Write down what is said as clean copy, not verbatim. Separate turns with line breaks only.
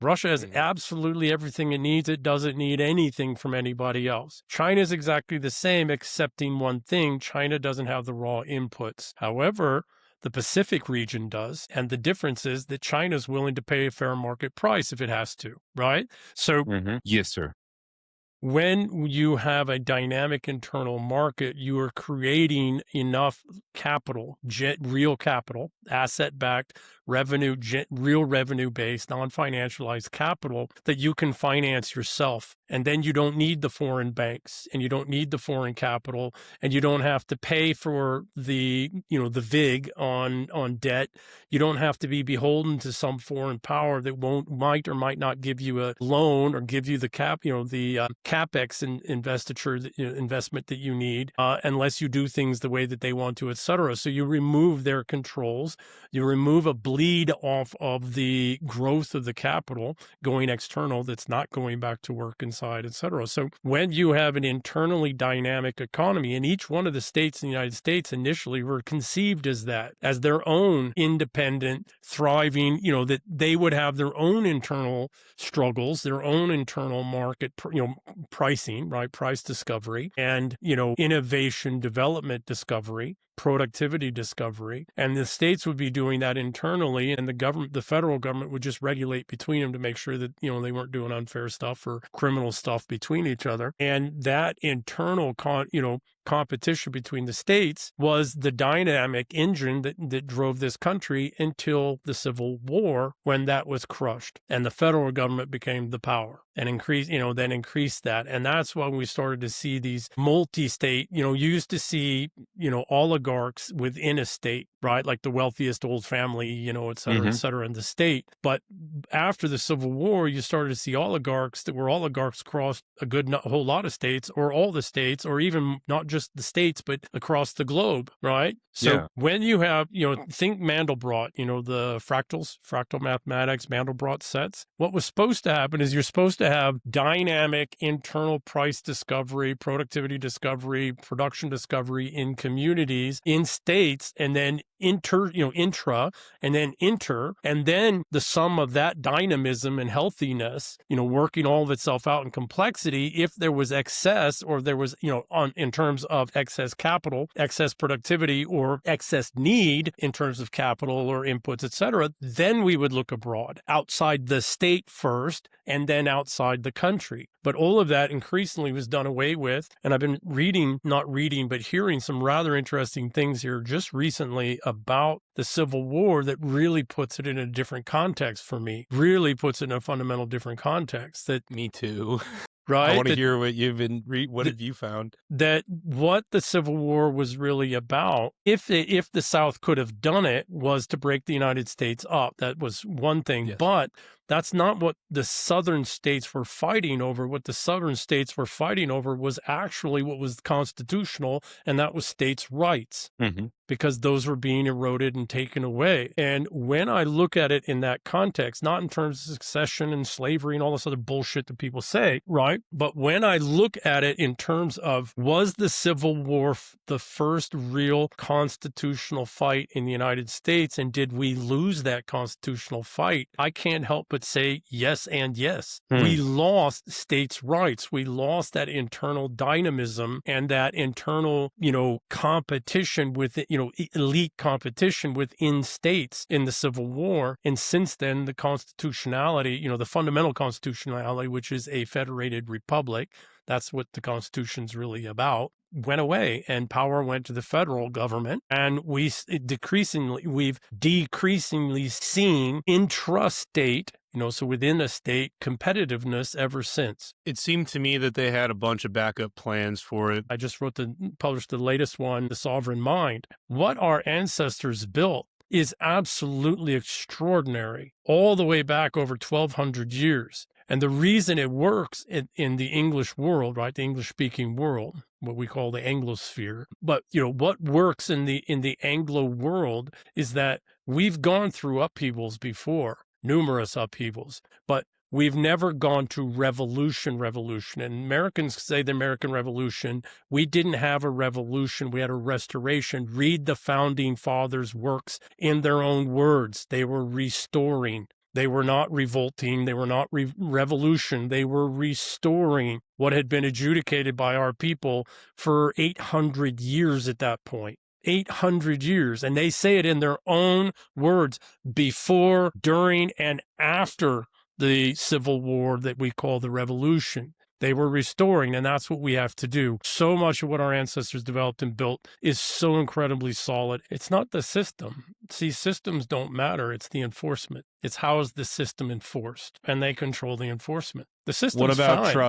Russia has absolutely everything it needs. It doesn't need anything from anybody else. China is exactly the same, excepting one thing. China doesn't have the raw inputs. However, the Pacific region does. And the difference is that China is willing to pay a fair market price if it has to, right? So
Yes, sir.
when you have a dynamic internal market, you are creating enough capital, real capital, asset-backed revenue, real revenue-based, non-financialized capital that you can finance yourself. And then you don't need the foreign banks, and you don't need the foreign capital, and you don't have to pay for the VIG on debt. You don't have to be beholden to some foreign power that might or might not give you a loan or give you the CapEx investment that you need, unless you do things the way that they want to, et cetera. So you remove their controls, you remove a bleed off of the growth of the capital going external that's not going back to work inside, et cetera. So when you have an internally dynamic economy, and each one of the states in the United States initially were conceived as that, as their own independent, thriving, that they would have their own internal struggles, their own internal market, pricing, right? Price discovery and, innovation, development discovery, productivity discovery. And the states would be doing that internally, and the federal government would just regulate between them to make sure that, they weren't doing unfair stuff or criminal stuff between each other. And that internal competition between the states was the dynamic engine that drove this country until the Civil War, when that was crushed and the federal government became the power and then increased that. And that's when we started to see these multi-state, you used to see, oligarchs within a state, right? Like the wealthiest old family, et cetera, in the state. But after the Civil War, you started to see oligarchs that were oligarchs across a whole lot of states, or all the states, or even not just the states, but across the globe, right? So when you have, think Mandelbrot, the fractal mathematics, Mandelbrot sets, what was supposed to happen is you're supposed to have dynamic internal price discovery, productivity discovery, production discovery in communities, in states, and then intra, and then inter, and then the sum of that dynamism and healthiness, working all of itself out in complexity. If there was excess, or there was, in terms of excess capital, excess productivity, or excess need in terms of capital or inputs, et cetera, then we would look abroad, outside the state first, and then outside the country. But all of that increasingly was done away with. And I've been but hearing some rather interesting things here just recently about the Civil War that really puts it in a different context for me, really puts it in a fundamental different context. Me too. Right?
I want to hear what what have you found?
That what the Civil War was really about, if the South could have done it, was to break the United States up. That was one thing. Yes. But that's not what the Southern states were fighting over. What the Southern states were fighting over was actually what was constitutional, and that was states' rights. Because those were being eroded and taken away. And when I look at it in that context, not in terms of succession and slavery and all this other bullshit that people say, right? But when I look at it in terms of, was the Civil War the first real constitutional fight in the United States, and did we lose that constitutional fight? I can't help but say yes and yes. We lost states' rights. We lost that internal dynamism and that internal, competition with it, elite competition within states in the Civil War. And since then, the constitutionality, the fundamental constitutionality, which is a federated republic, that's what the Constitution's really about, went away, and power went to the federal government. And we've decreasingly seen intrastate, so within a state, competitiveness ever since.
It seemed to me that they had a bunch of backup plans for it.
I just published the latest one, The Sovereign Mind. What our ancestors built is absolutely extraordinary, all the way back over 1,200 years. And the reason it works in the English world, right, the English-speaking world, what we call the Anglosphere, but what works in the Anglo world is that we've gone through upheavals before, numerous upheavals, but we've never gone to revolution. And Americans say the American Revolution. We didn't have a revolution. We had a restoration. Read the Founding Fathers' works in their own words. They were restoring. They were not revolting. They were not revolution. They were restoring what had been adjudicated by our people for 800 years at that point. 800 years. And they say it in their own words, before, during, and after the Civil War that we call the Revolution. They were restoring, and that's what we have to do. So much of what our ancestors developed and built is so incredibly solid. It's not the system. See, systems don't matter. It's the enforcement. It's how is the system enforced, and they control the enforcement. The system's
What about
fine.
trust?